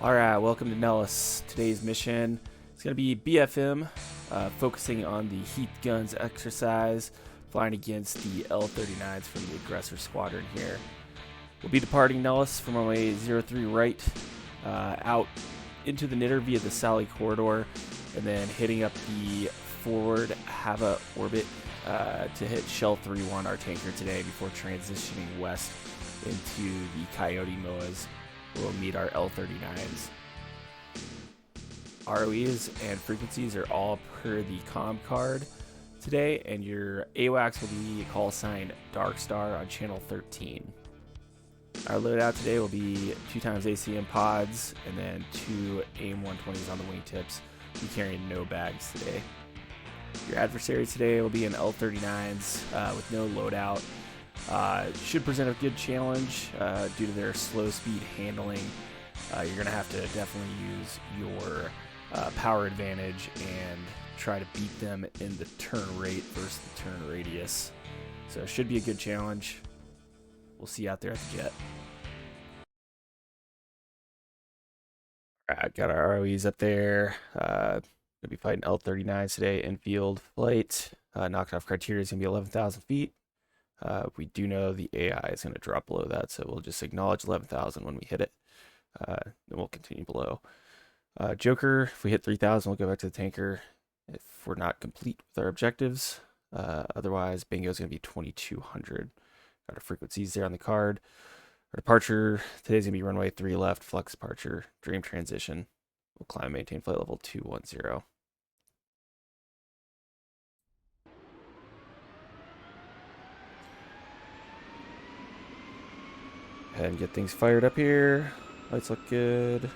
Alright, welcome to Nellis. Today's mission is going to be BFM, focusing on the Heat Guns exercise, flying against the L-39s from the aggressor squadron here. We'll be departing Nellis from runway 03 right, out into the Knitter via the Sally corridor, and then hitting up the forward Hava orbit to hit Shell 3-1, our tanker today, before transitioning west into the Coyote MOAs. We'll meet our L-39s. ROEs and frequencies are all per the comm card today, and your AWACS will be call sign Darkstar on channel 13. Our loadout today will be 2x ACM pods and then 2 AIM-120s on the wingtips. We'll be carrying no bags today. Your adversaries today will be an L-39s with no loadout. Should present a good challenge due to their slow speed handling. You're going to have to definitely use your power advantage and try to beat them in the turn rate versus the turn radius. So it should be a good challenge. We'll see you out there at the jet. Alright, got our ROEs up there. Gonna be fighting L-39s today, infield flight. Knocked off criteria is gonna be 11,000 feet. We do know the AI is going to drop below that, so we'll just acknowledge 11,000 when we hit it. Then we'll continue below. Joker, if we hit 3,000, we'll go back to the tanker if we're not complete with our objectives. Otherwise, bingo is going to be 2,200. Got our frequencies there on the card. Our departure, today's going to be runway 3 left, flex departure, dream transition. We'll climb, maintain flight level 210. Go ahead and get things fired up here. Lights look good.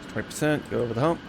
It's 20%, go over the hump.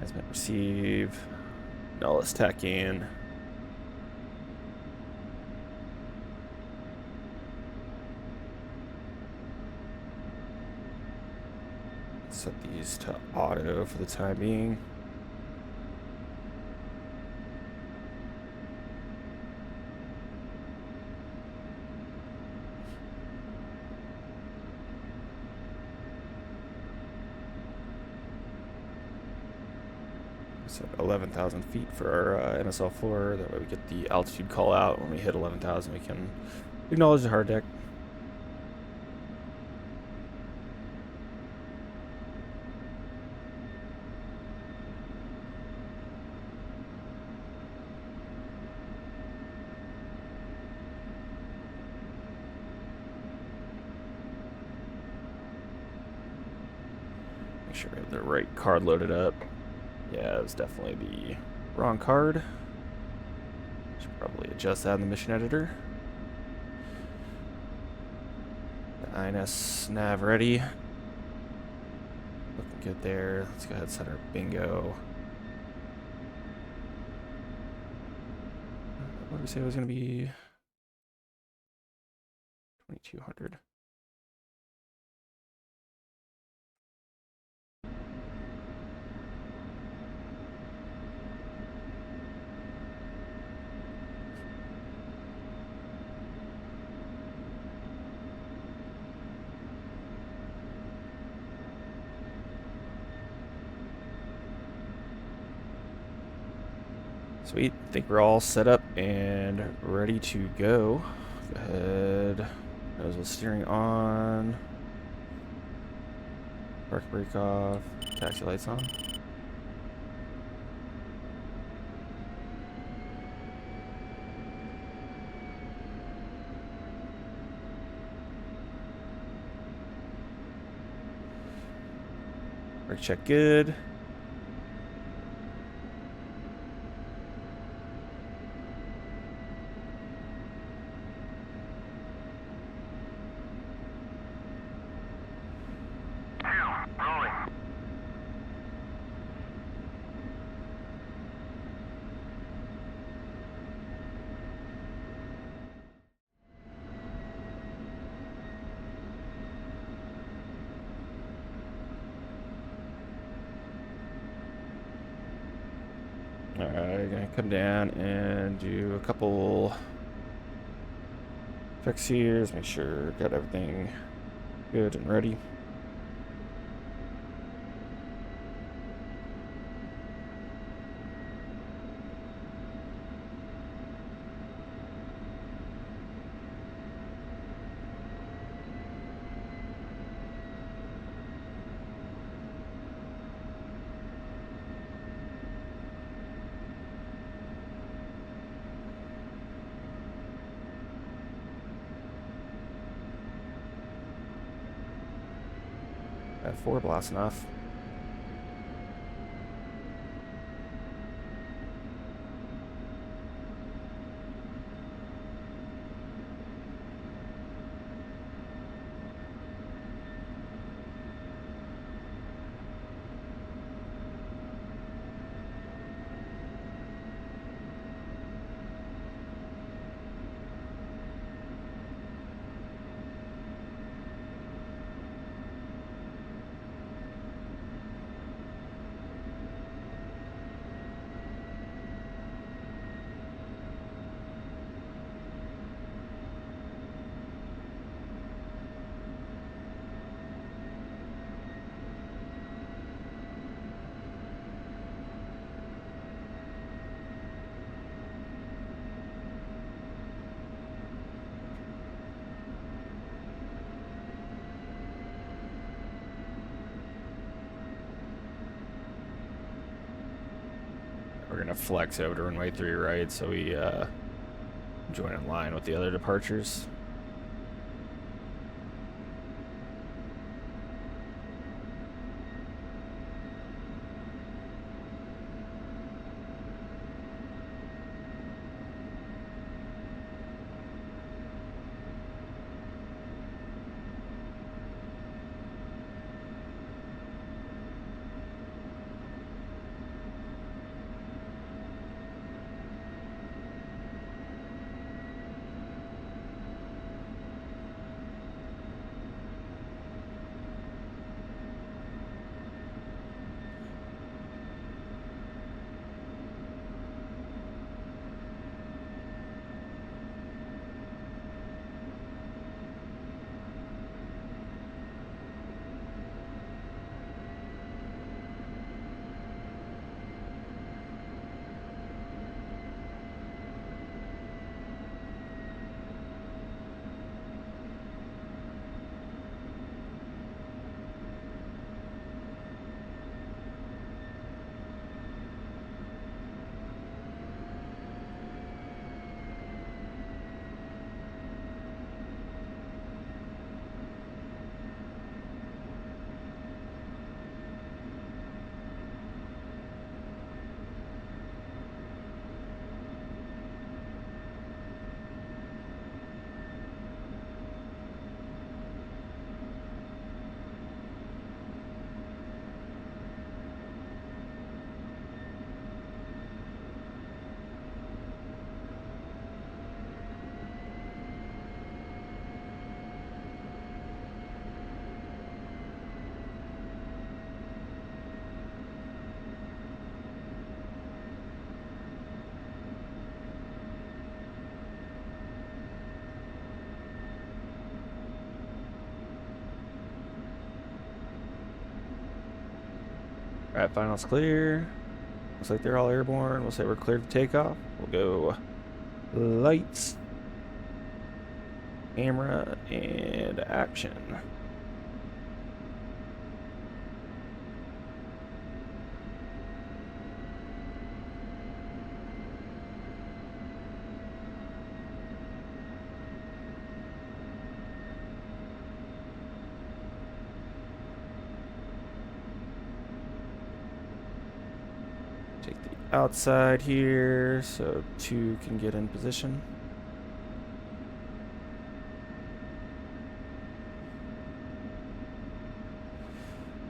Transmit, receive. Nellis tack in. Set these to auto for the time being. Set 11,000 feet for our NSL4. That way we get the altitude call out. When we hit 11,000, we can acknowledge the hard deck. Make sure we have the right card loaded up. Yeah, it was definitely the wrong card. Should probably adjust that in the mission editor. The INS nav ready. Looking good there. Let's go ahead and set our bingo. What did we say it was going to be? 2,200. Sweet. I think we're all set up and ready to go. Go ahead. Nose wheel steering on. Park brake off. Taxi lights on. Brake check good. Alright, gonna come down and do a couple fix here, make sure got everything good and ready. F4 blasting off. We're gonna flex over to runway 3 right, so we join in line with the other departures. Alright, finals clear. Looks like they're all airborne. We'll say we're cleared to take off. We'll go lights, camera, and action. Take the outside here so 2 can get in position.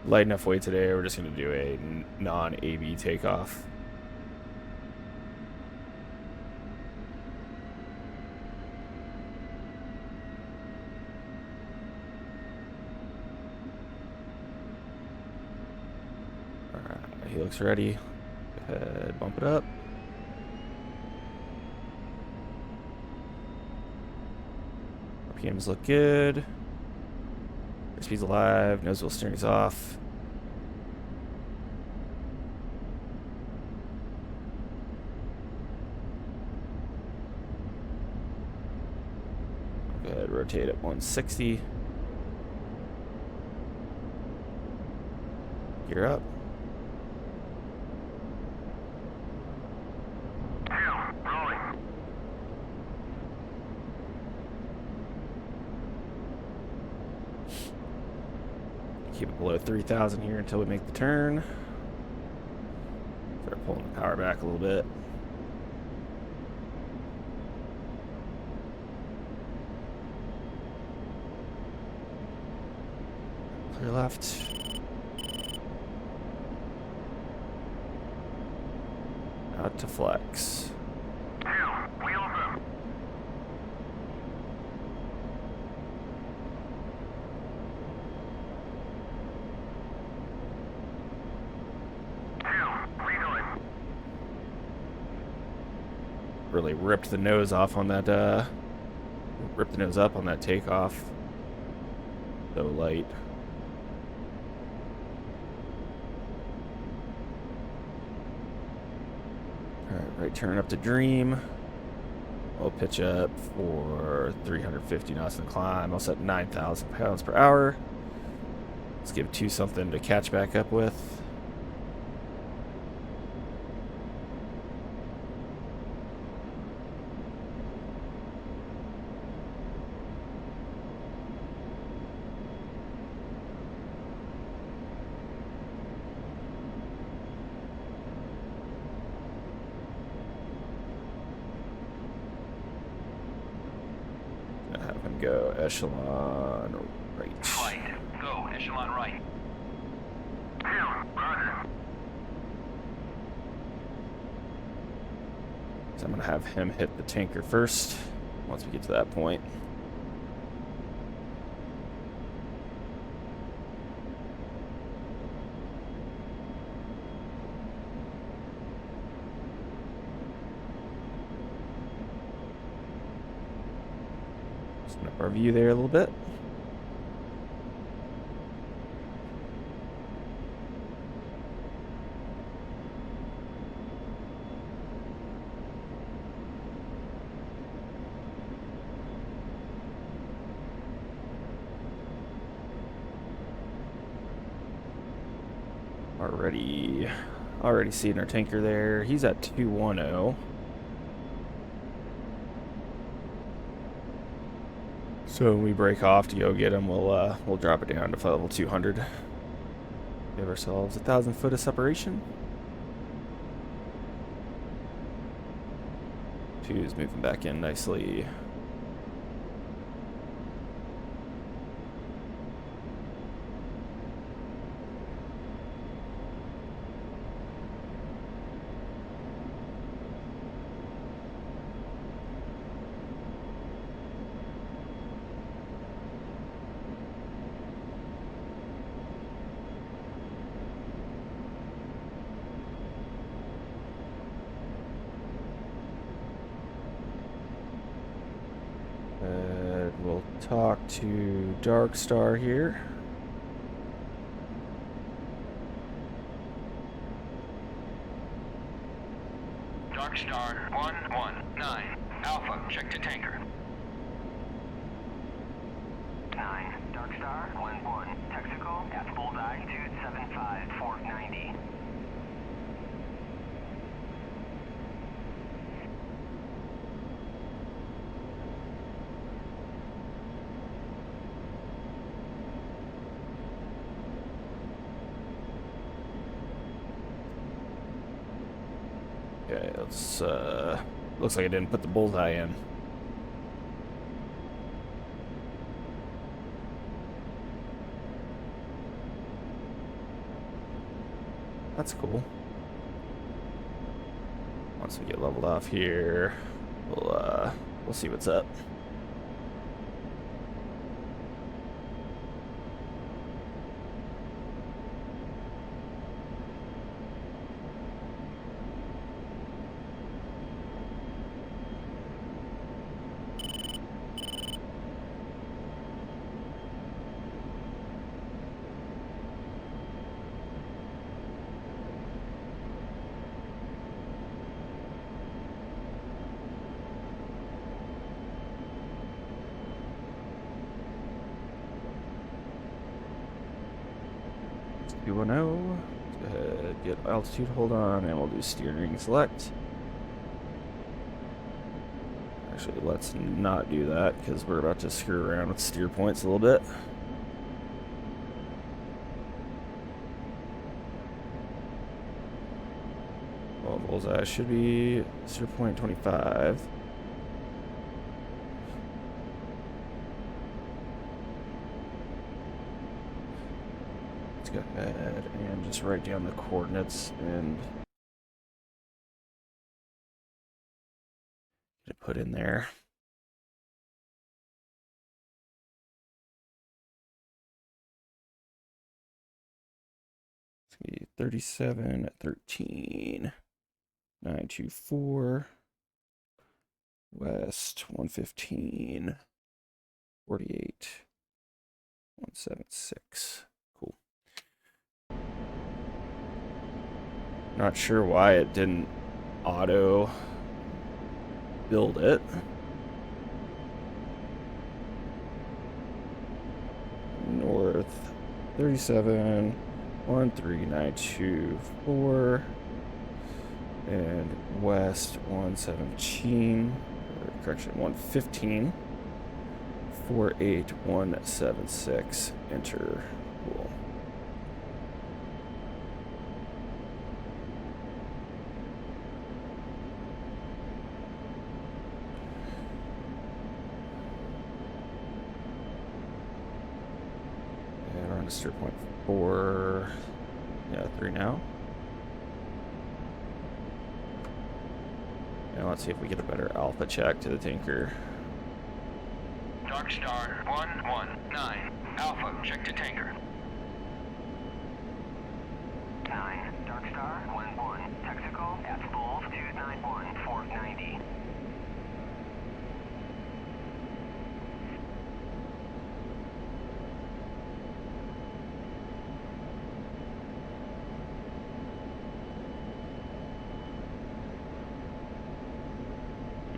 Light enough weight today, we're just going to do a non-AB takeoff. Alright, he looks ready. Go ahead, bump it up. RPMs look good. Airspeed's alive, nose wheel steering's off. Go ahead, rotate at 160. Gear up. Keep it below 3,000 here until we make the turn. Start pulling the power back a little bit. Clear left. Out to flex. Really ripped the nose off on that, ripped the nose up on that takeoff. So light. Alright, right turn up to Dream. We'll pitch up for 350 knots in the climb. I'll set 9,000 pounds per hour. Let's give 2 something to catch back up with. Have him go echelon right. Flight. Go, echelon right. So I'm going to have him hit the tanker first once we get to that point. Open up our view there a little bit. Already seeing our tanker there. He's at 210. So when we break off to go get him, we'll drop it down to level 200. Give ourselves 1,000 foot of separation. 2 is moving back in nicely. We'll talk to Dark Star here. Darkstar 119. Alpha, check to tanker. 9. Darkstar 1-1. Technical at bullseye 275 490. Okay, let's, looks like I didn't put the bullseye in. That's cool. Once we get leveled off here, we'll see what's up. You will know. Go ahead, get altitude, hold on, and we'll do steering select. Actually, let's not do that because we're about to screw around with steer points a little bit. Well, bullseye should be steer point 25. Go ahead and just write down the coordinates and get it put in there. It's gonna be 37 13 924 west 115 48 176. Cool. Not sure why it didn't auto build it. North 37 13924 and west 117, or correction, 115 48176. Enter. Cool. Steer point 4, yeah, 3 now. And let's see if we get a better alpha check to the tanker. Darkstar 119. Alpha, check to tanker. 9. Darkstar 1-1. Technical at Bulls 291 490.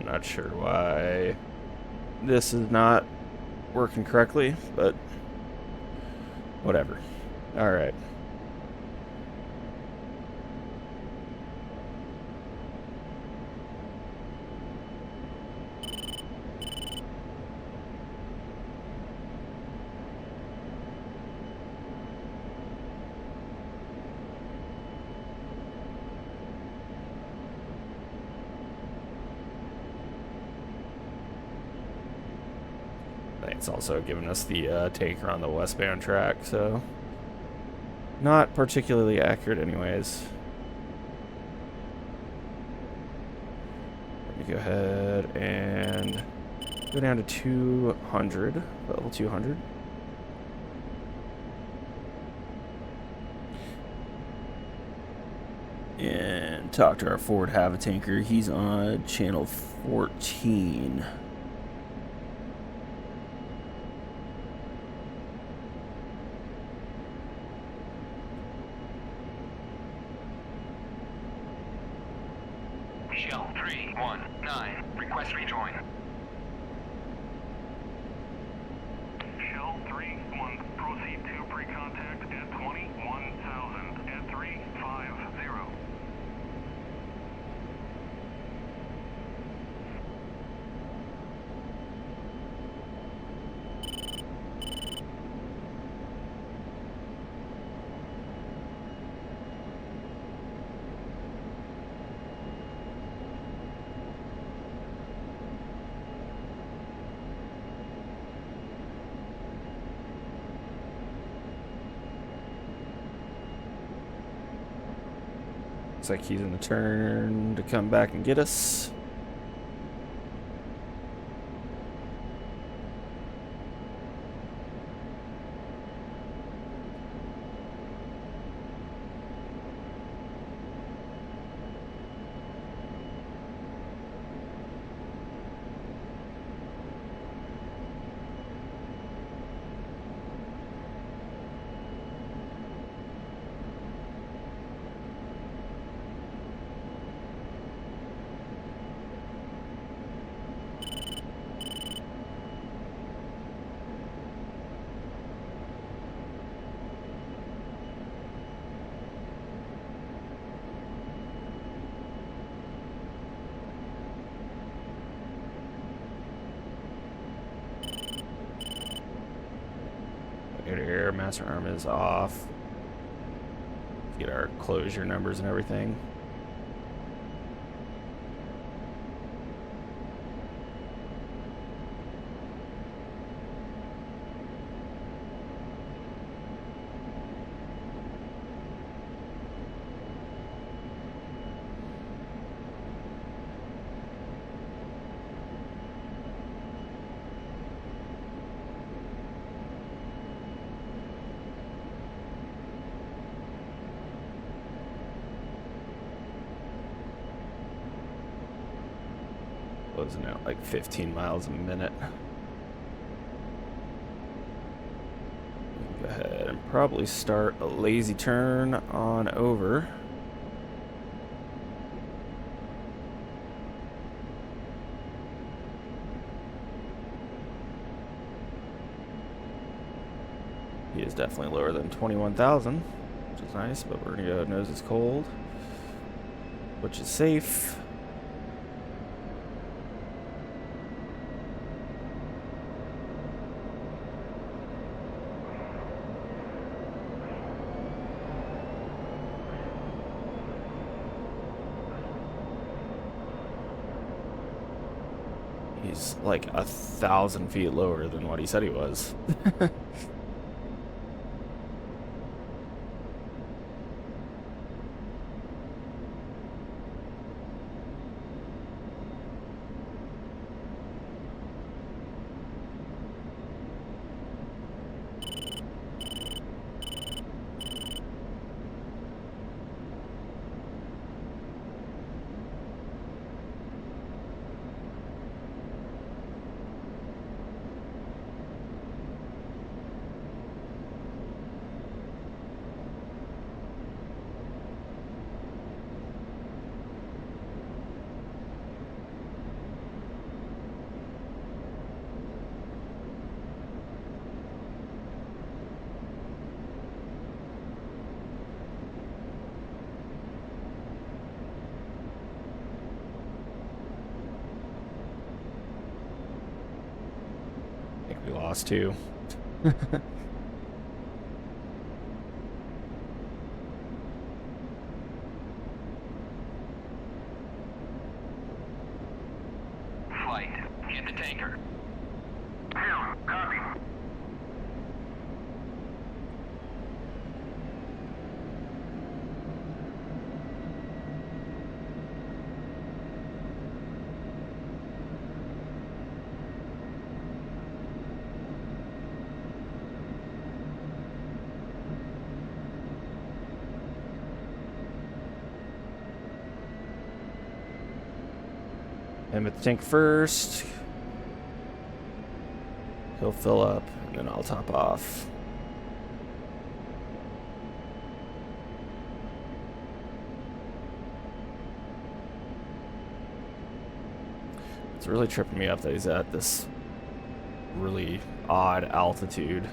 Not sure why this is not working correctly, but whatever. All right. It's also giving us the tanker on the westbound track, so not particularly accurate anyways. Let me go ahead and go down to 200, level 200. And talk to our forward Hava tanker. He's on channel 14. Shell 319, request rejoin. Shell 3-1, proceed to pre-contact at 21,000 at 350. Looks like he's in the turn to come back and get us. Air master arm is off. Get our closure numbers and everything. Closing out like 15 miles a minute. Go ahead and probably start a lazy turn on over. He is definitely lower than 21,000, which is nice, but we're gonna go nose is cold, which is safe. He's like 1,000 feet lower than what he said he was. We lost two. Flight, get the tanker. Copy. Him at the tank first. He'll fill up, and then I'll top off. It's really tripping me up that he's at this really odd altitude.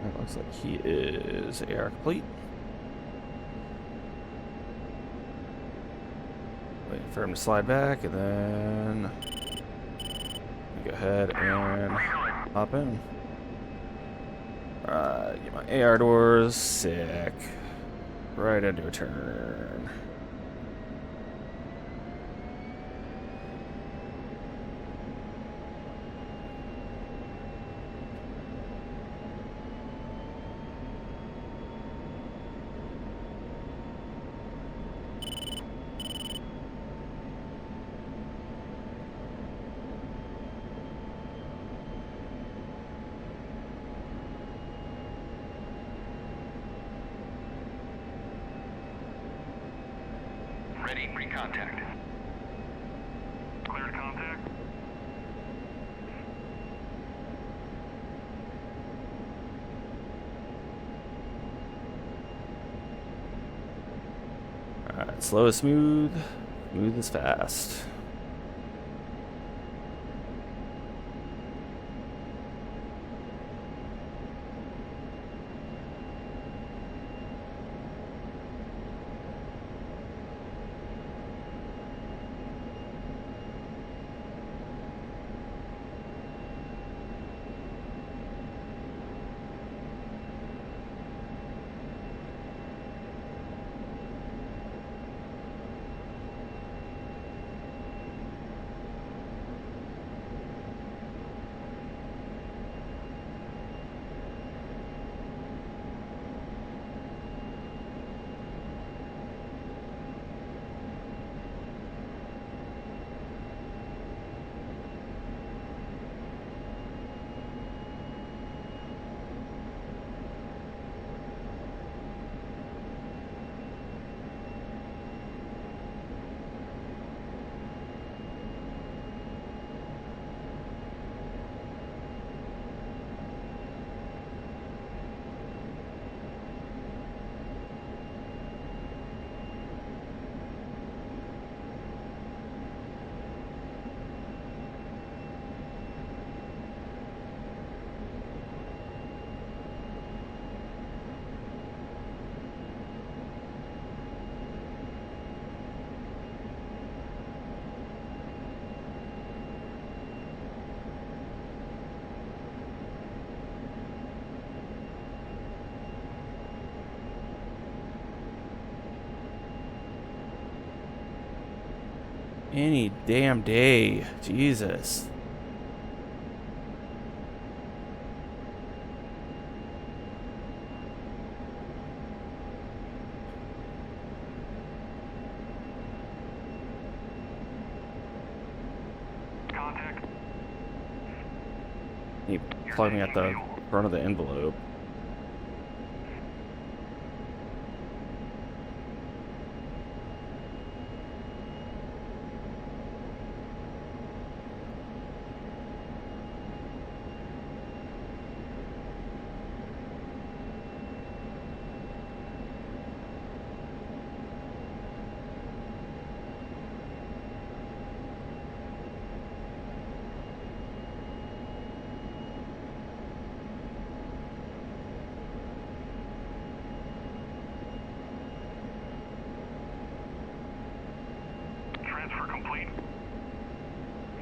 It looks like he is AR complete. Waiting for him to slide back, and then go ahead and hop in. Alright, get my AR doors. Sick. Right into a turn. Ready, pre-contact. Cleared contact. slow is smooth, smooth is fast. Any damn day. Jesus. Contact. He plugged me at the front of the envelope. Transfer complete.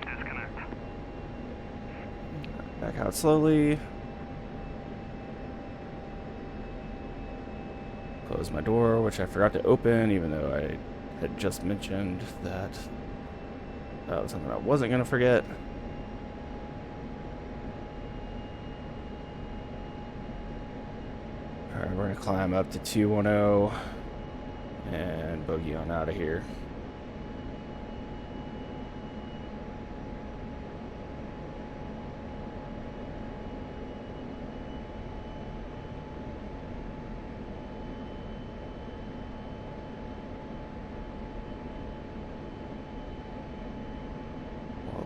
Disconnect. Back out slowly. Close my door, which I forgot to open, even though I had just mentioned that that was something I wasn't going to forget. Alright, we're going to climb up to 210 and bogey on out of here.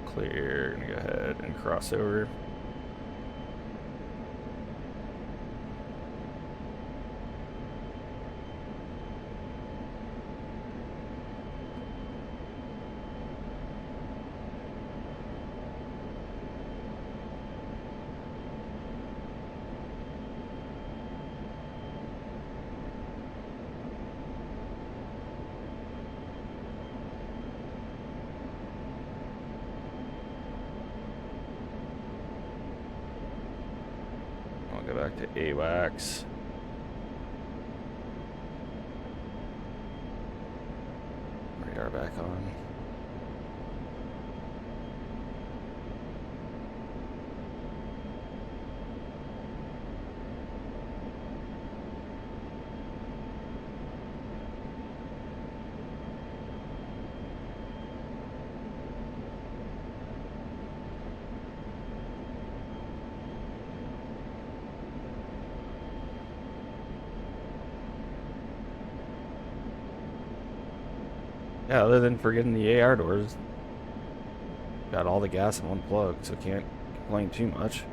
Clear. Gonna go ahead and cross over. I'll go back to AWACS. Radar back on. Yeah, other than forgetting the AR doors, got all the gas in one plug, so can't complain too much.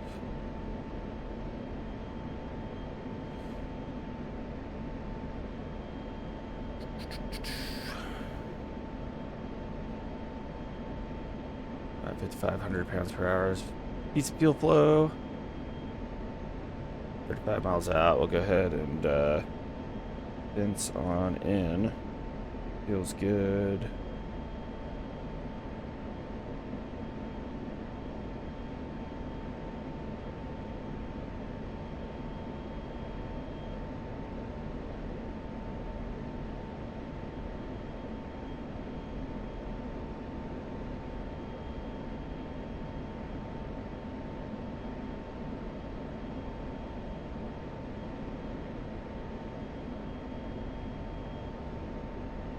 5,500 pounds per hour. Piece of fuel flow. 35 miles out. We'll go ahead and fence on in. Feels good.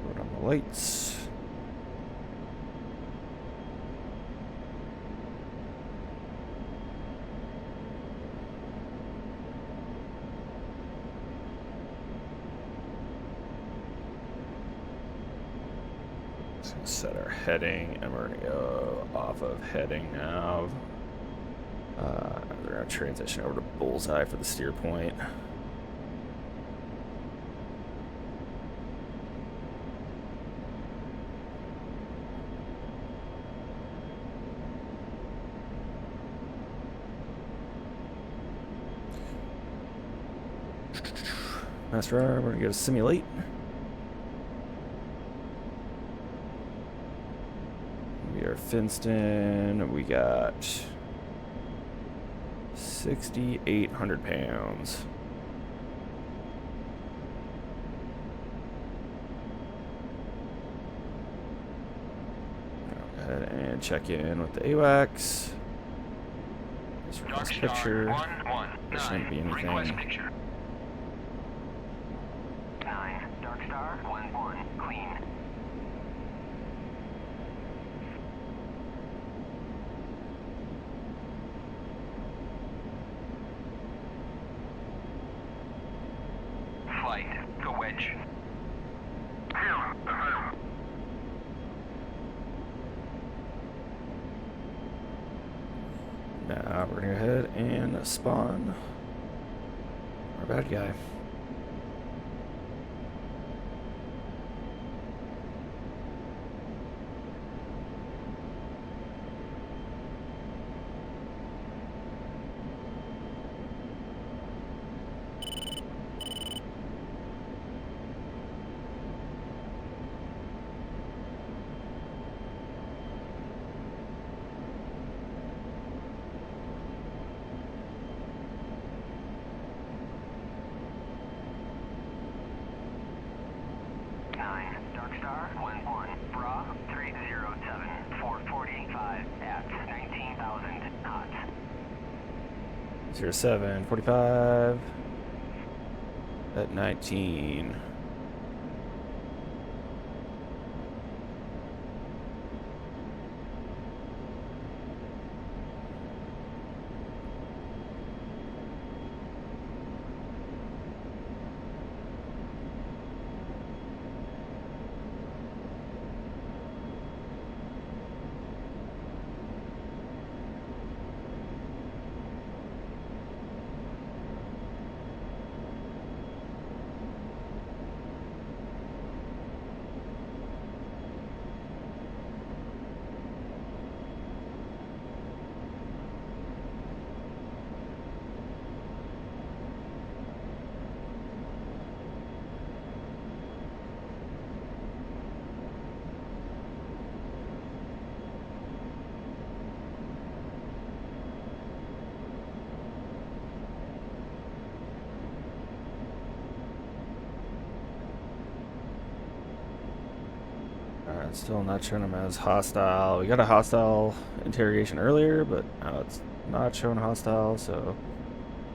Put on the lights. Set our heading, and we're gonna go off of heading now. We're gonna transition over to bullseye for the steer point. Master arm, we're gonna go to simulate. We are fenced in. We got 6,800 pounds. Go ahead and check in with the AWACS. Just request picture. There shouldn't be anything. 9, Dark Star, 1-1, clean. Flight, go wedge. Now we're gonna go ahead and spawn our bad guy. Dark Star, 1-1, Bra, 307, 445 at 19,000 knots. 0745 at 19. It's still not showing them as hostile. We got a hostile interrogation earlier, but now it's not showing hostile, so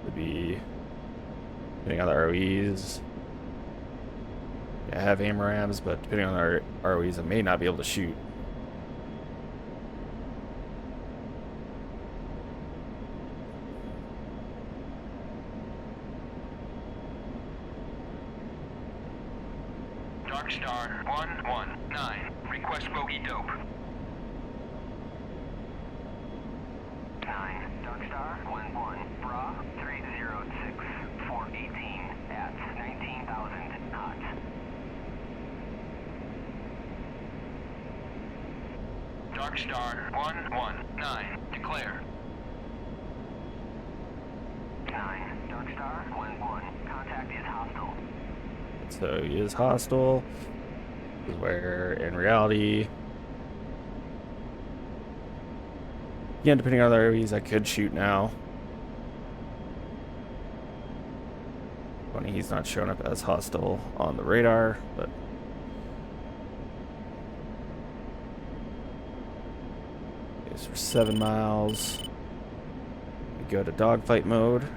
it would be depending on the ROEs. Yeah, I have aim rams, but depending on the ROEs, I may not be able to shoot. Dark Star, 119, request bogey dope. 9, Dark Star, 1-1, Bra, 306, 418 at 19,000 knots. Dark Star 119. Declare. 9. Dark Star 11. Contact is hostile. So he is hostile. This is where, in reality, again, depending on the areas, I could shoot now. Funny, he's not showing up as hostile on the radar, but it's for 7 miles. We go to dogfight mode.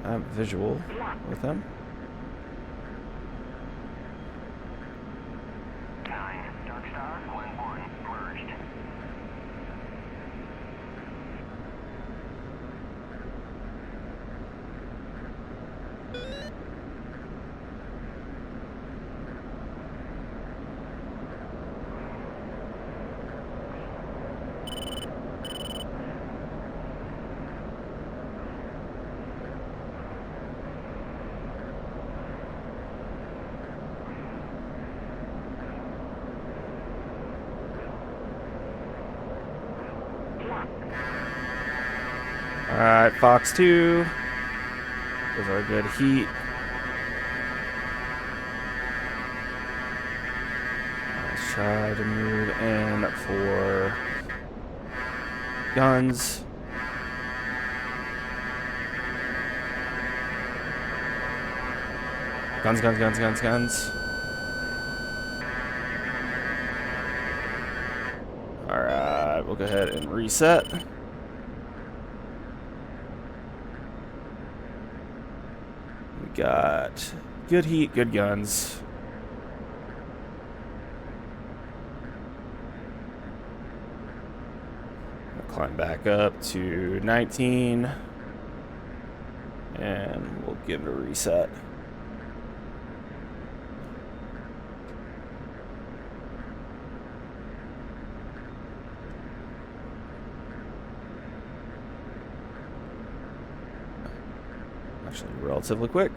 I have visual with them. 9. Dark Star 11. Merged. Alright, Fox 2. Those are good heat. Let's try to move in for guns. Guns, guns, guns, guns, guns. Alright, we'll go ahead and reset. We got good heat, good guns. I'll climb back up to 19. And we'll give it a reset. Actually, relatively quick.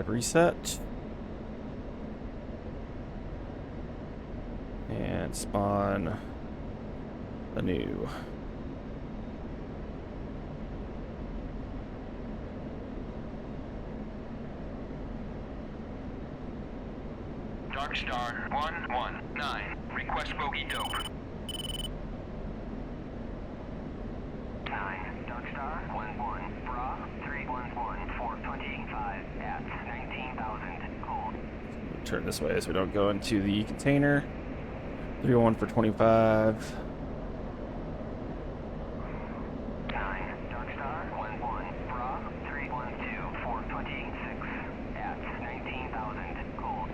Reset. And spawn a new. Dark Star 119. Request bogey dope. 9. Dark Star 11. Bra 311. 425 at 19,000. Cold. Turn this way so we don't go into the container. 301 for 25. 9. Dark Star 11. Bra 312. 426 at 19,000. Cold.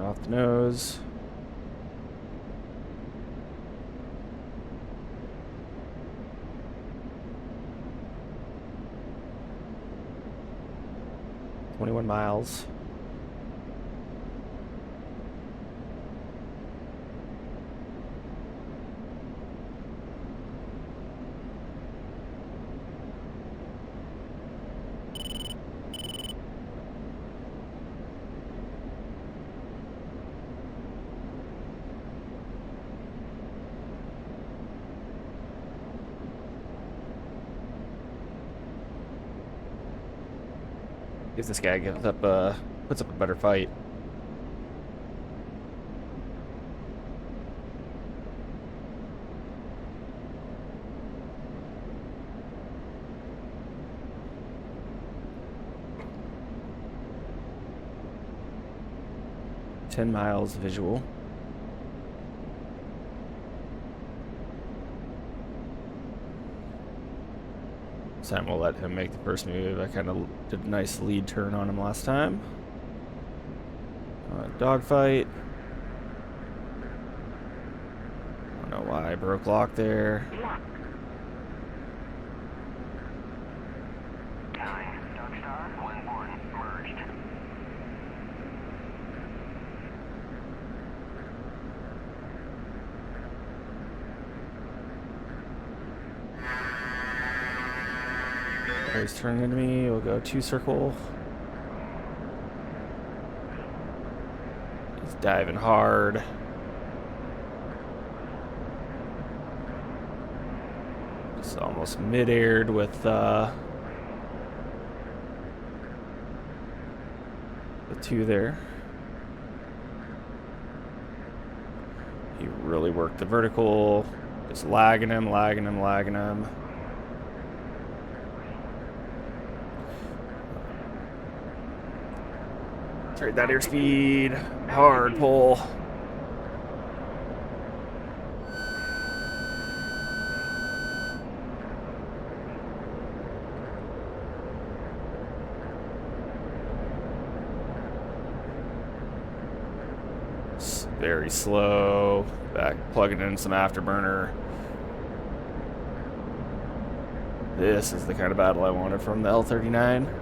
Off the nose. $21 miles. If this guy puts up a better fight. 10 miles visual. This time we'll let him make the first move. I kind of did a nice lead turn on him last time. Dogfight. I don't know why I broke lock there. 9, Darkstar, 1-1, merged. He's turning into me. We'll go 2 circle. He's diving hard. Just almost mid-aired with the 2 there. He really worked the vertical. Just lagging him, lagging him, lagging him. Trade that airspeed. Hard pull. Very slow. Back plugging in some afterburner. This is the kind of battle I wanted from the L-39.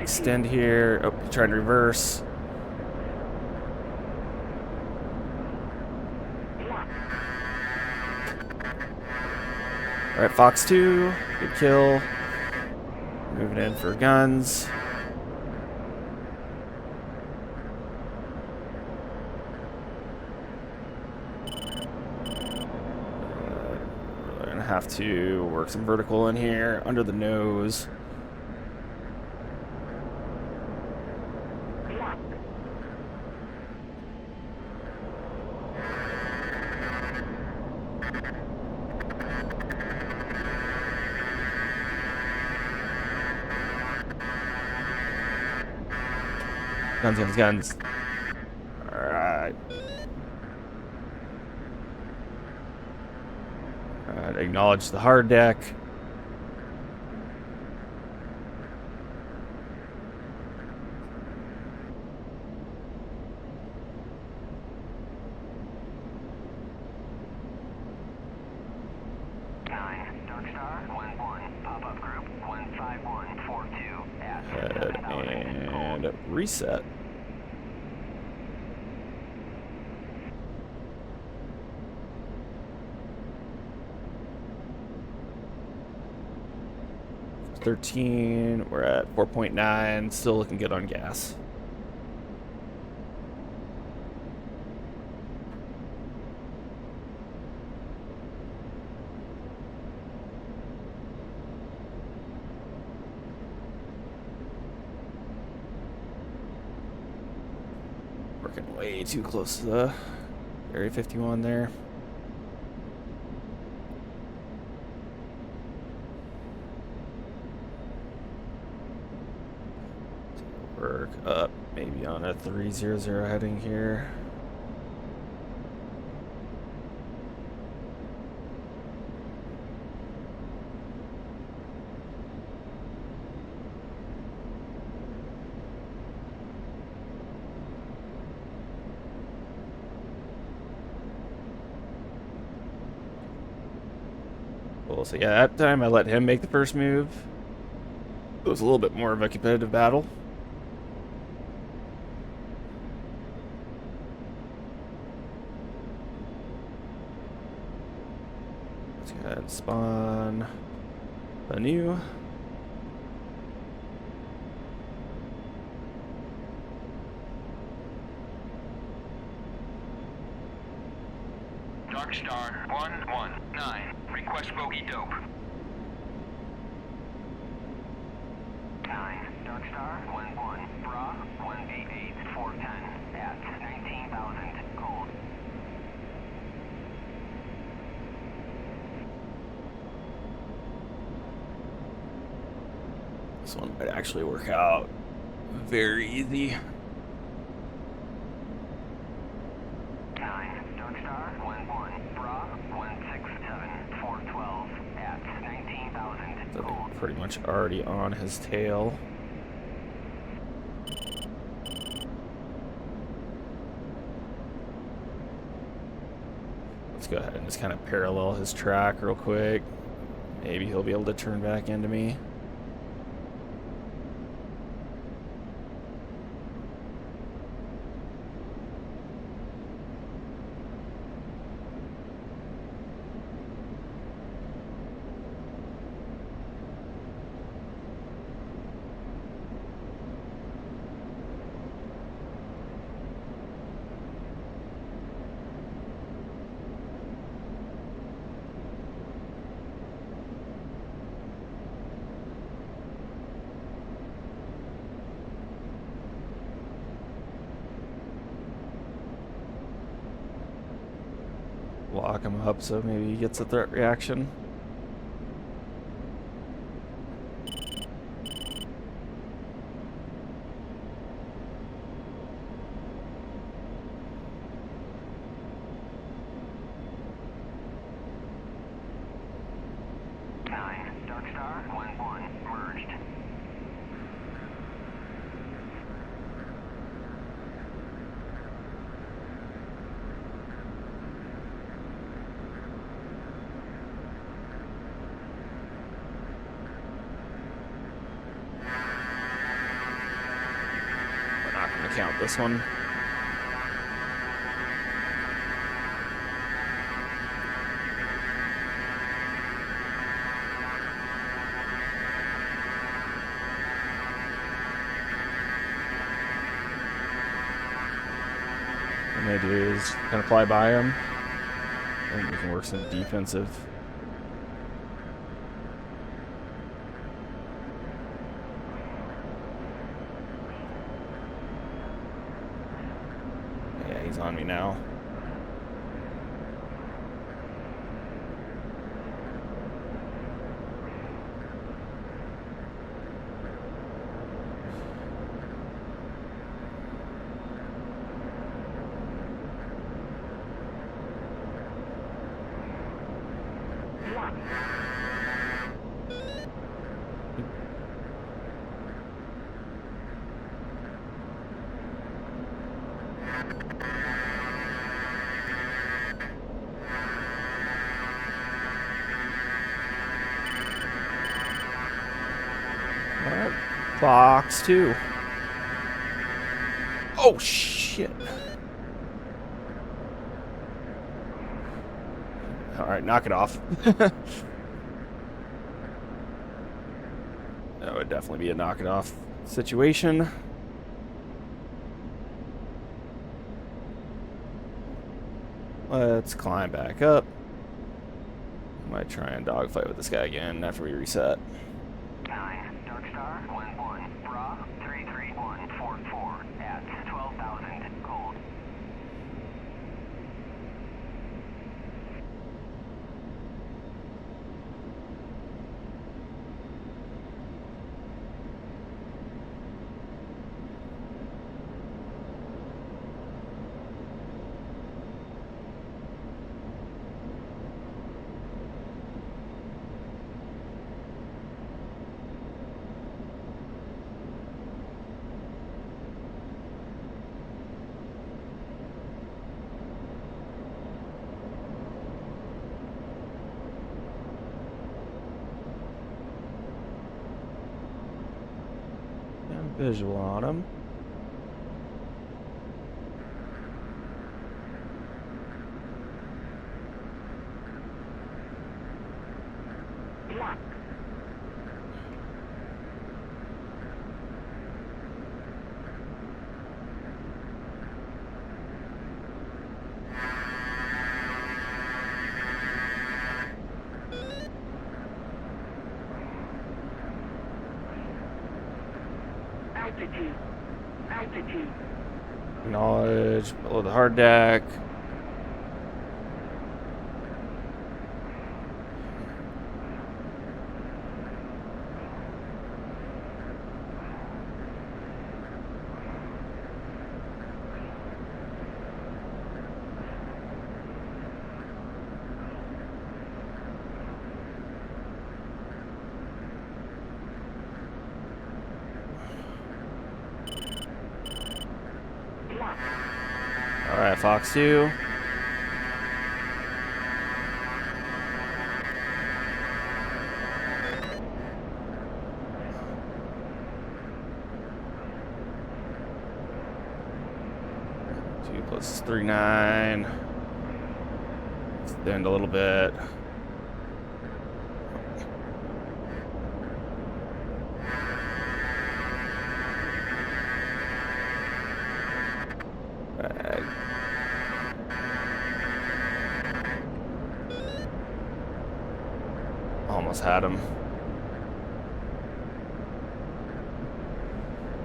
Extend here. Oh, trying to reverse. Alright, Fox 2. Good kill. Moving in for guns. We're gonna have to work some vertical in here under the nose. Guns, guns, guns. Alright. Alright, acknowledge the hard deck. Darkstar, 1-1, pop-up group, 15142 at And reset. $13. We're at 4.9. Still looking good on gas. Working way too close to the Area 51 there. Work up, maybe on a 300 heading here. Cool. So yeah, that time I let him make the first move. It was a little bit more of a competitive battle. Let's go ahead and spawn a new. Darkstar, 119, request bogey dope. 9, Darkstar, 1-1, bra, 1V8, 410, at 19,000, cold. This one might actually work out very easy. 9, Dark Star, 11, Bra, 167, 412, at 19,000, So cold. pretty much already on his tail. Let's go ahead and just kind of parallel his track real quick. Maybe he'll be able to turn back into me. Lock him up so maybe he gets a threat reaction. Dark Star, 11, merged. We're not going to count this one. What I'm going to do is kind of fly by him, and we can work some defensive. Yeah, he's on me now. Alright, box 2. Oh shit. Alright, knock it off. That would definitely be a knock it off situation. Let's climb back up. Might try and dogfight with this guy again after we reset. 9, Dark Star, 11, Bra, 33144, at 12,000, cold. Visual on him. Altitude. Acknowledge below the hard deck. Alright, Fox 2. Plus 39. Extend a little bit. Almost had him.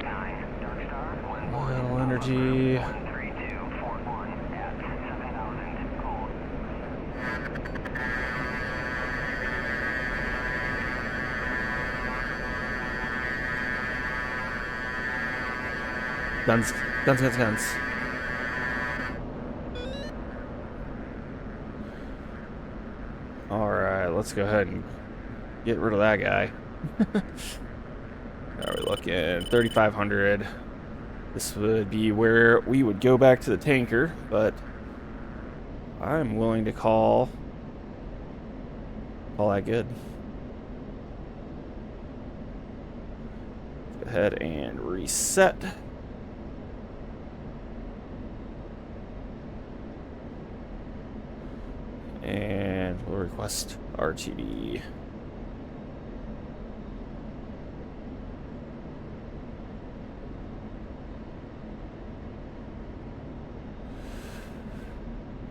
9, Dark Star, 1 Little energy. 13241 at 7,000. Cool. Guns, guns, guns, guns. Alright, let's go ahead and get rid of that guy. How are we looking? 3,500. This would be where we would go back to the tanker, but I'm willing to call that good. Go ahead and reset. And we'll request RTD.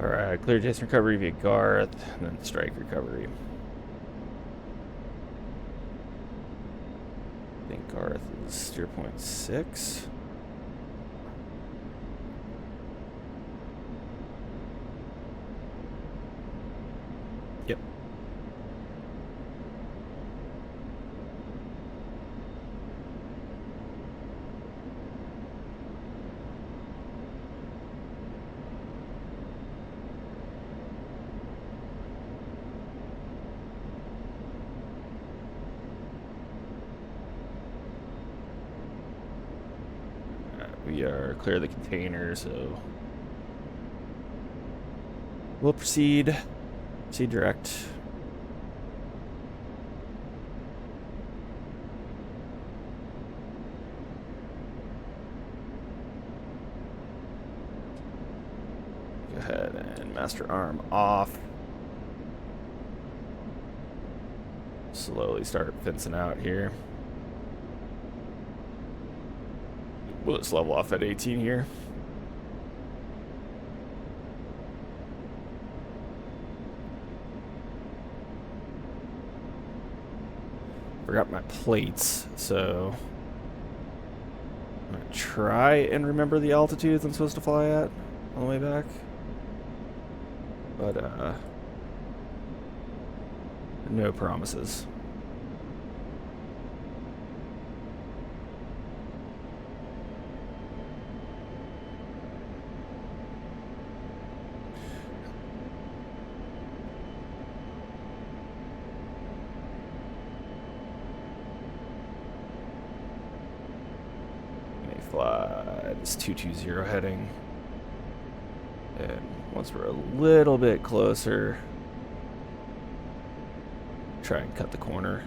Alright, clear Jason recovery via Garth, and then strike recovery. I think Garth is 0.6. Yep. We are clear the container, so we'll proceed direct. Go ahead and master arm off. Slowly start fencing out here. We'll just level off at 18 here. Forgot my plates, so I'm gonna try and remember the altitudes I'm supposed to fly at on the way back. But no promises. Fly this 220 heading, and once we're a little bit closer, try and cut the corner.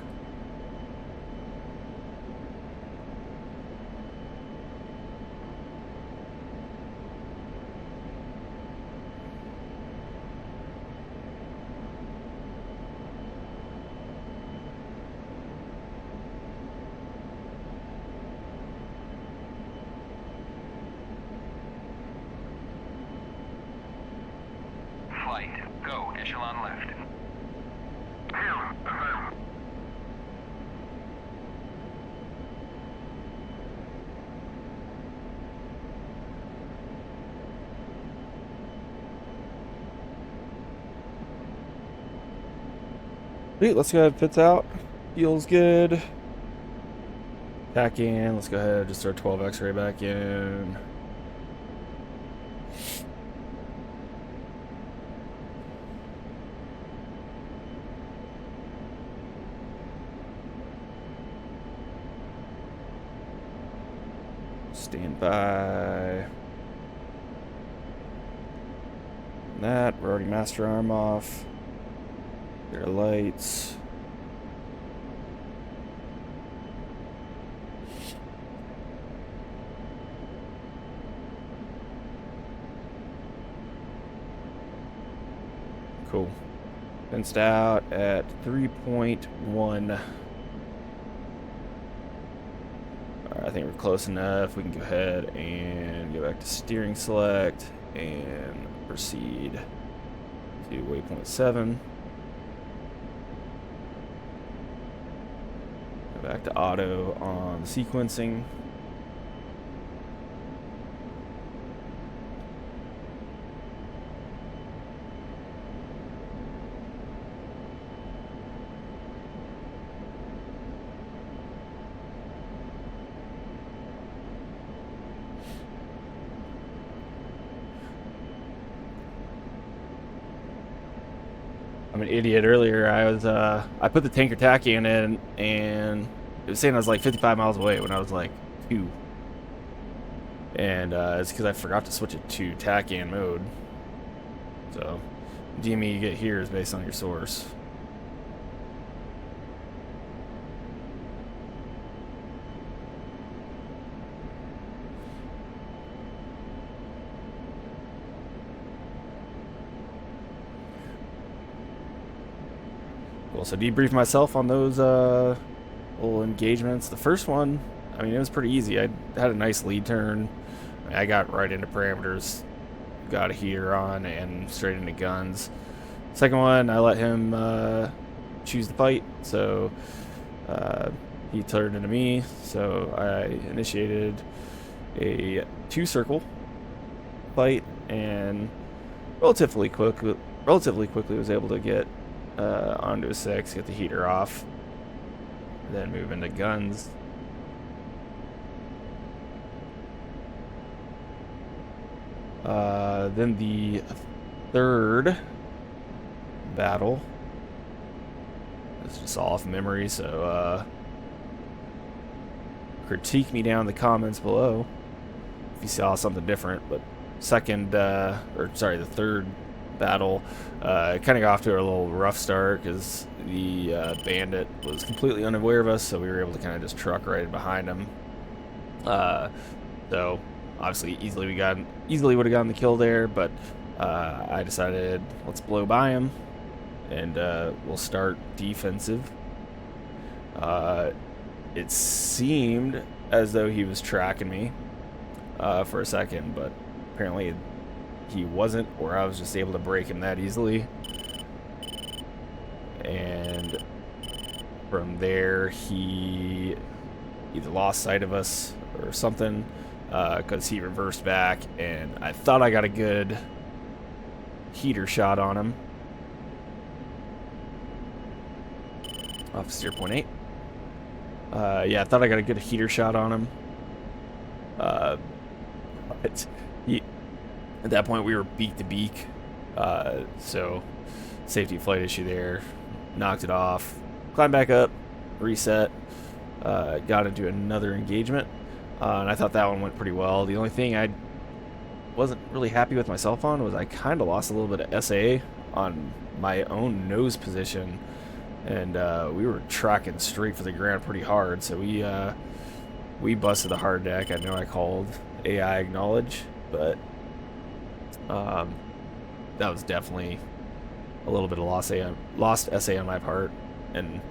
Flight, go, echelon left. Sweet, let's go ahead, fits out. Feels good. Back in, let's go ahead, just throw 12 X-ray back in. Stand by. That, we're already master arm off. There are lights. Cool. Fenced out at 3.1. I think we're close enough. We can go ahead and go back to steering select and proceed to waypoint 7. Go back to auto on the sequencing. I'm an idiot. Earlier, I put the tanker tachyon in, and it was saying I was like 55 miles away when I was like 2. And it's because I forgot to switch it to tachyon mode. So, DME you get here is based on your source. Cool. So debrief myself on those little engagements. The first one, I mean, it was pretty easy. I had a nice lead turn. I got right into parameters, got a heater on, and straight into guns. Second one, I let him choose the fight, so he turned into me. So I initiated a 2-circle fight, and relatively quickly was able to get onto a 6, get the heater off, then move into guns. Then the third battle, it's just off memory, so critique me down in the comments below if you saw something different. But the third battle kind of got off to a little rough start because the bandit was completely unaware of us, so we were able to kind of just truck right behind him. So obviously easily would have gotten the kill there, but I decided let's blow by him and we'll start defensive. It seemed as though he was tracking me for a second, but apparently he wasn't, or I was just able to break him that easily. And from there, he either lost sight of us or something, because he reversed back, and I thought I got a good heater shot on him. Off 0.8. Yeah, I thought I got a good heater shot on him. But at that point, we were beak to beak, so safety flight issue there. Knocked it off, climbed back up, reset, got into another engagement, and I thought that one went pretty well. The only thing I wasn't really happy with myself on was I kind of lost a little bit of SA on my own nose position, and we were tracking straight for the ground pretty hard, so we busted the hard deck. I know I called AI acknowledge, but that was definitely a little bit of lost SA on my part, and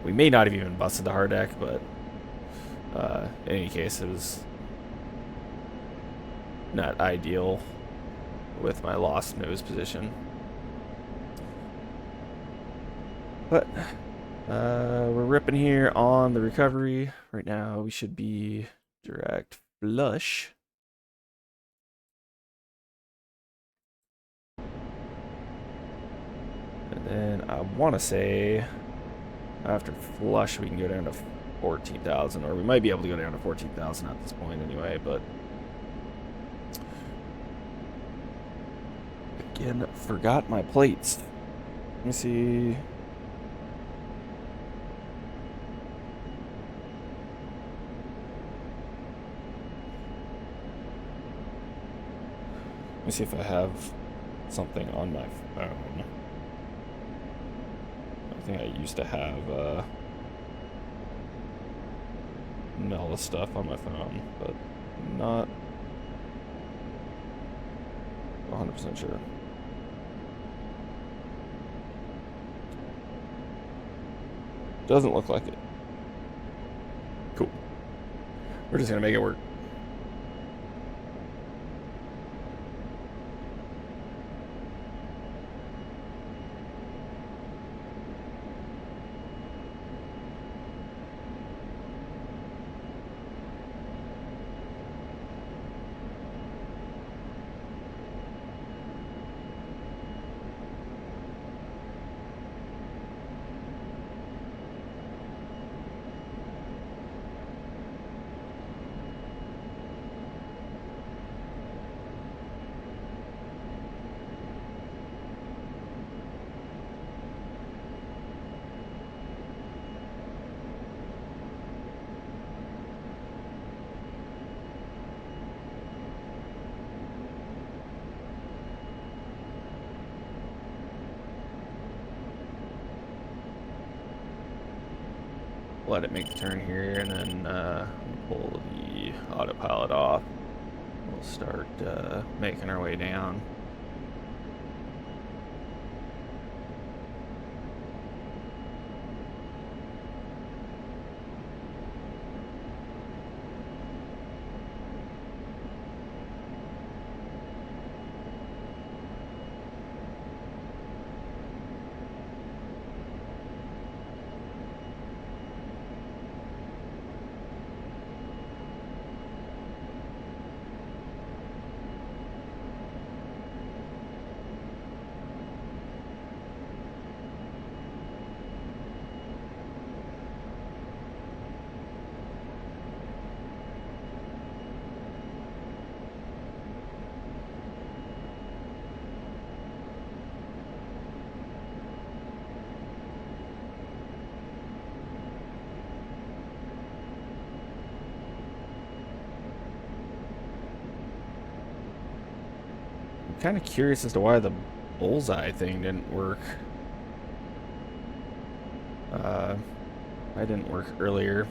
we may not have even busted the hard deck, but in any case, it was not ideal with my lost nose position. But we're ripping here on the recovery. Right now, we should be direct flush. And then I want to say after flush, we can go down to 14,000, or we might be able to go down to 14,000 at this point anyway, but again, forgot my plates. Let me see. Let me see if I have something on my phone. I think I used to have Nella stuff on my phone, but not 100% sure. Doesn't look like it. Cool. We're just gonna make it work. Let it make the turn here, and then pull the autopilot off. We'll start making our way down. Kind of curious as to why the bullseye thing didn't work. I didn't work earlier.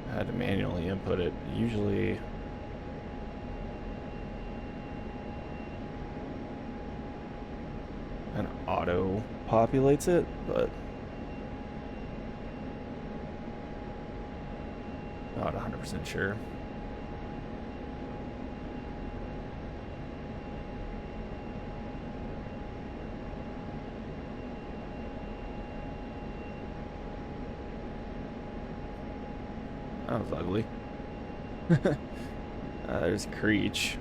I had to manually input it. Usually an auto populates it, but not 100% sure. That was ugly. There's Creech.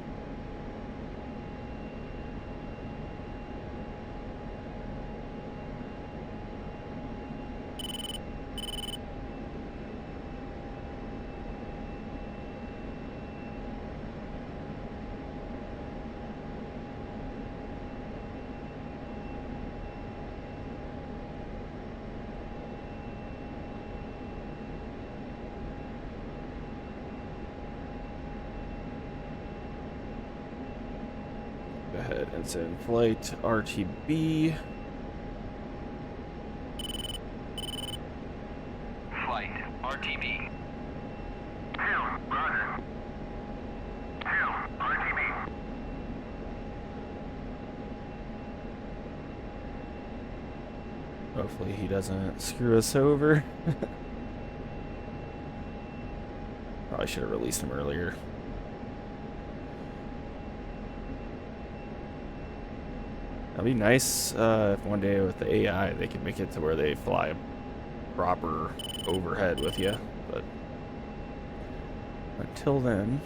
Go ahead and send flight RTB. Flight RTB. Roger. RTB. Hopefully he doesn't screw us over. Probably should have released him earlier. That'd be nice if one day with the AI they could make it to where they fly proper overhead with you, but until then,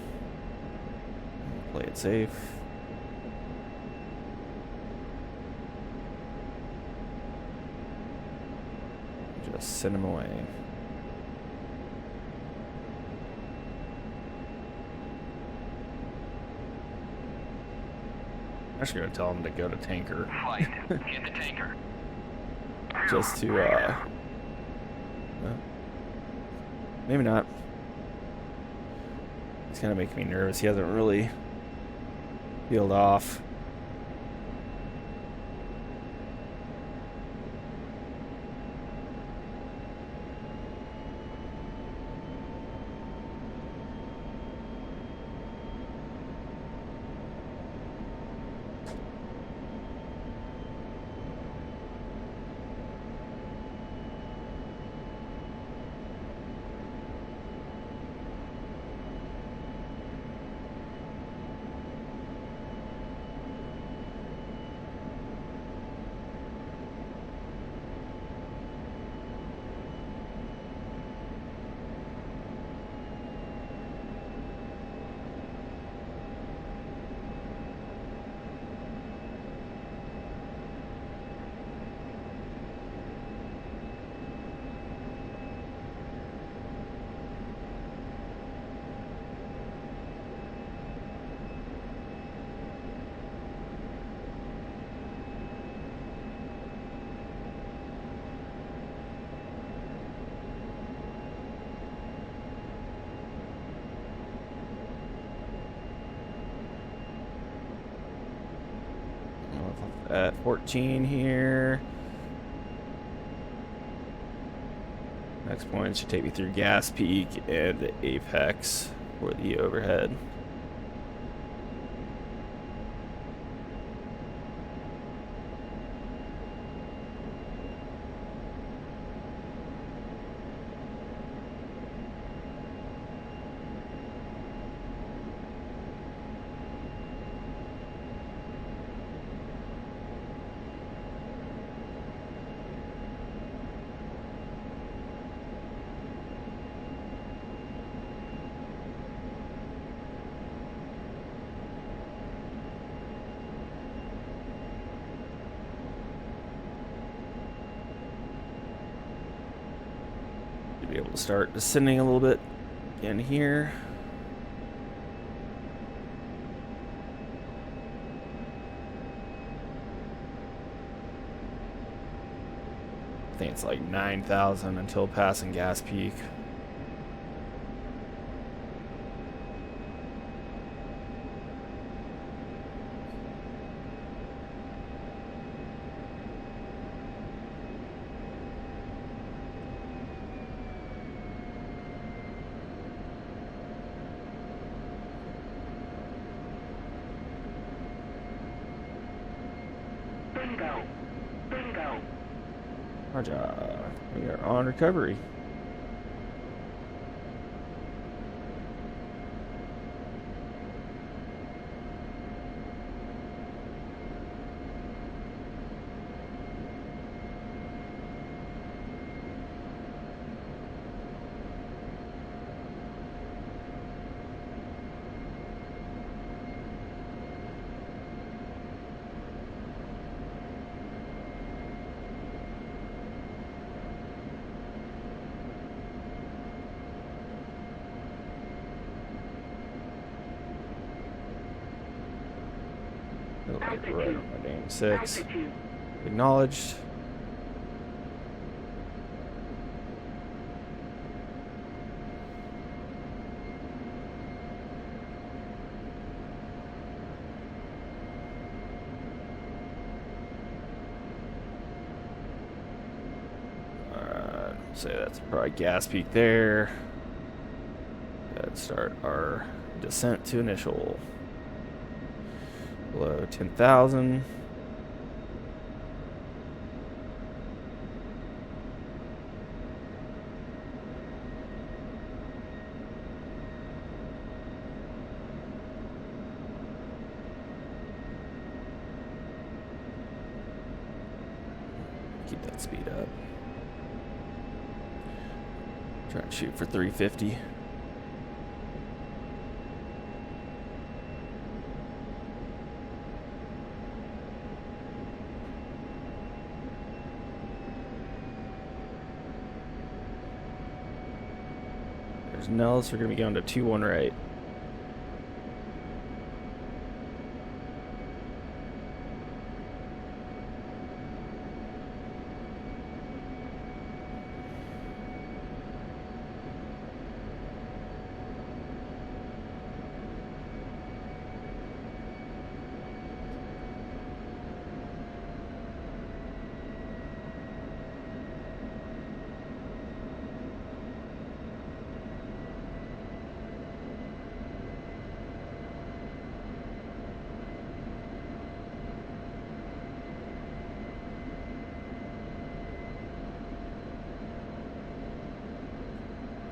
play it safe. Just send him away. I'm actually gonna tell him to go to tanker. Flight. Get the tanker. Just to maybe not. It's gonna make me nervous. He hasn't really peeled off at 14 here. Next point should take me through gas peak and the apex for the overhead. Be able to start descending a little bit in here. I think it's like 9,000 until passing gas peak. Bingo. Roger. We are on recovery. Right on my dang 6. Acknowledged. Alright, say that's probably gas peak there. Let's start our descent to initial. Below 10,000. Keep that speed up. Try and shoot for 350. There's Nellis. We're going to be going to 2-1 right.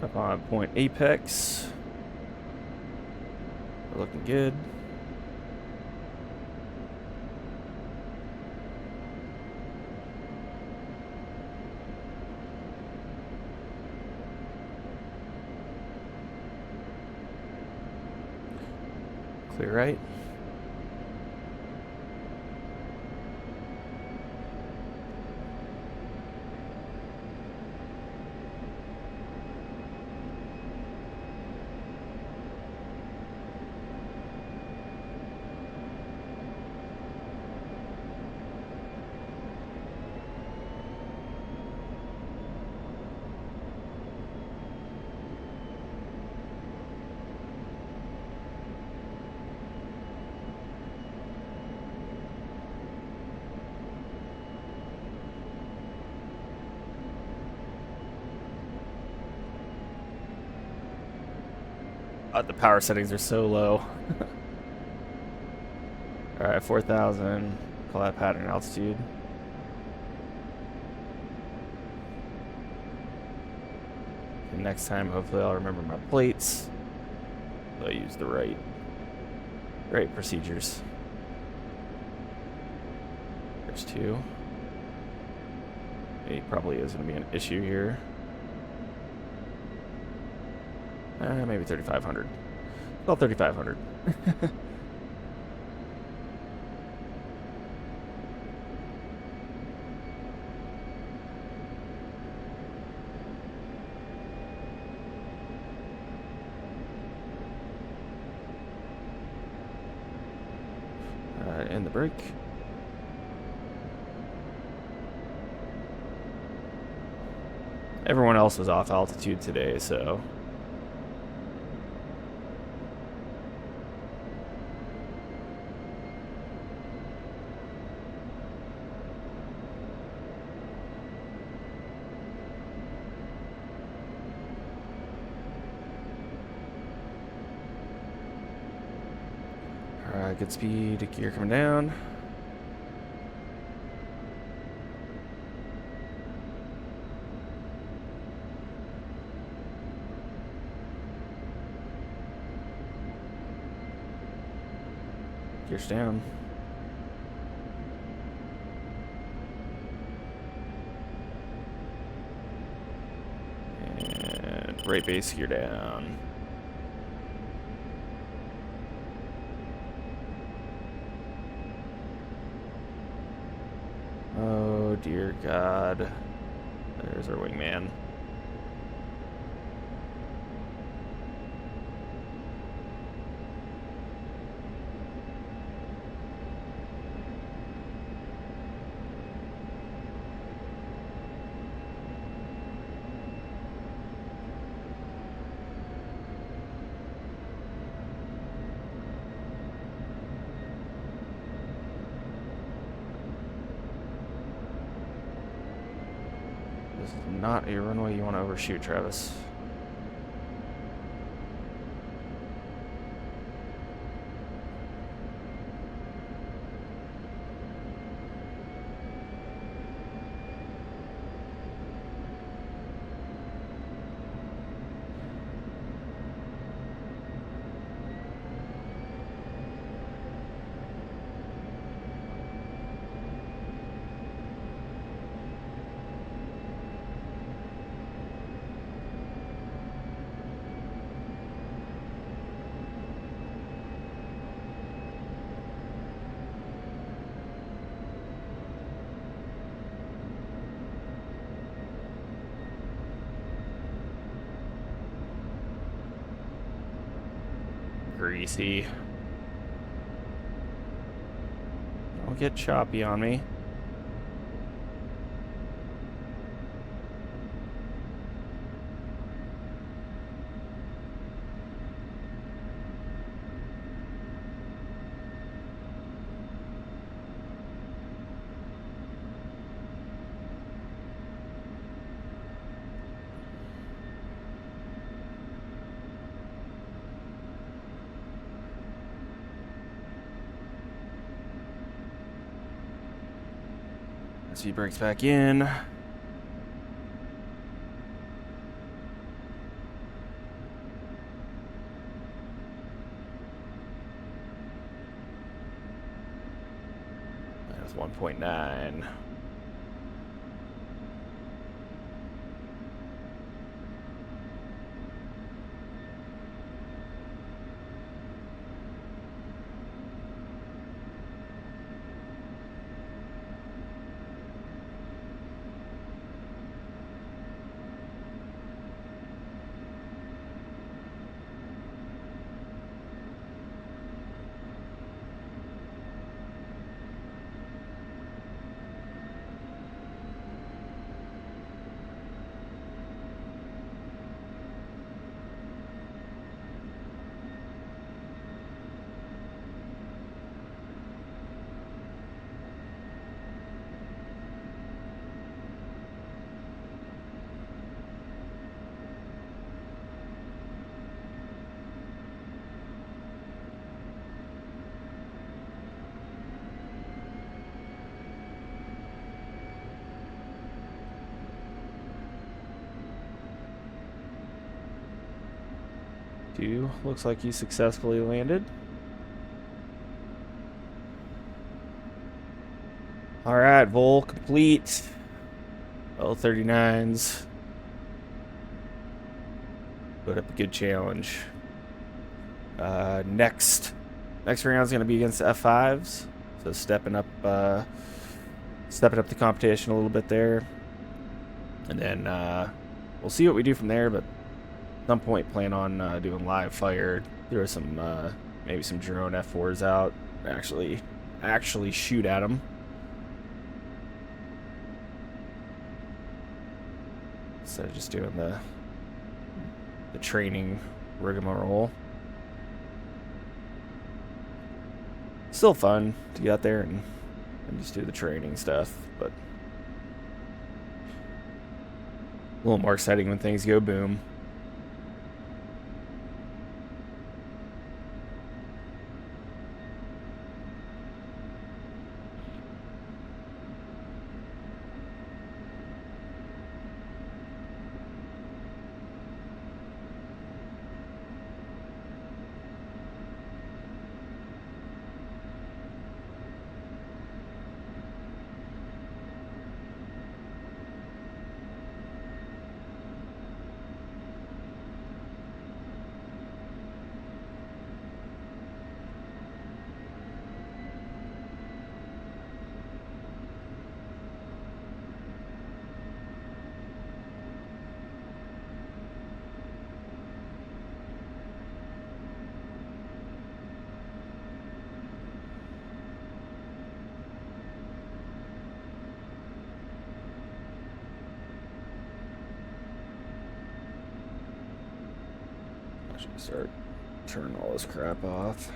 Up on point apex. We're looking good. Clear right. The power settings are so low. Alright, 4,000. Call that pattern altitude. And next time, hopefully I'll remember my plates. So I use the right procedures. There's 2. 8 probably is going to be an issue here. Maybe 3,500. Well, 3,500. In the brake. Everyone else was off altitude today, so good speed, gear coming down. Gears down. And right base gear down. Oh dear God. There's our wingman. This is not a runway you want to overshoot, Travis. Greasy. Don't get choppy on me. As he breaks back in. That's 1.9. 2 looks like he successfully landed. All right, Vol complete. L-39s. Put up a good challenge. Next round is going to be against the F-5s. So stepping up the competition a little bit there. And then we'll see what we do from there, but at some point plan on doing live fire. There are some maybe some drone F4s out. Actually shoot at them. Instead of just doing the training rigmarole. Still fun to get out there and just do the training stuff, but a little more exciting when things go boom. Start turning all this crap off.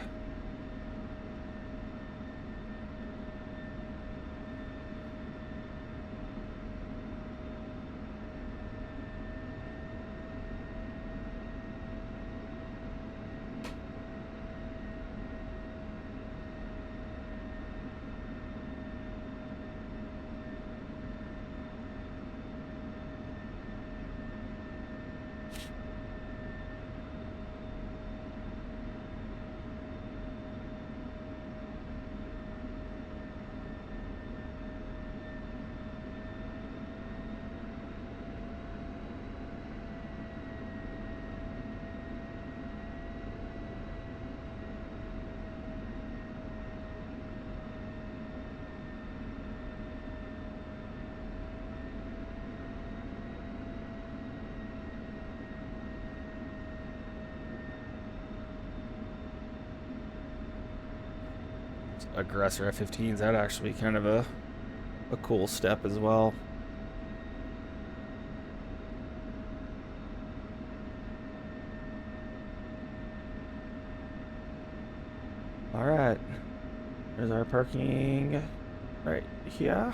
Aggressor F-15s, that actually kind of a cool step as well. All right, there's our parking right here.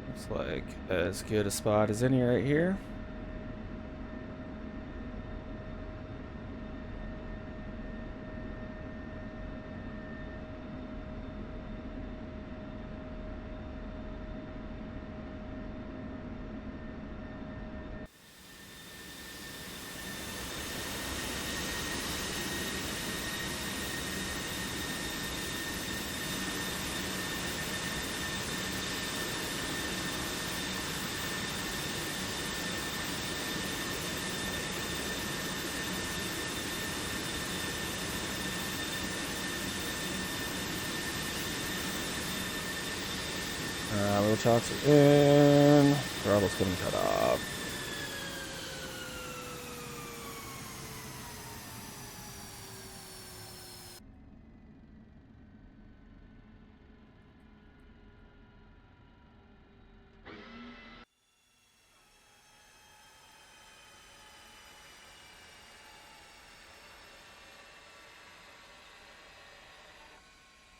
Looks like as good a spot as any right here. Little chocks are in. Throttle's getting cut off.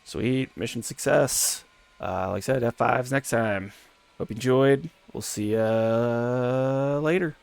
Sweet, mission success. Like I said, F5s next time. Hope you enjoyed. We'll see ya later.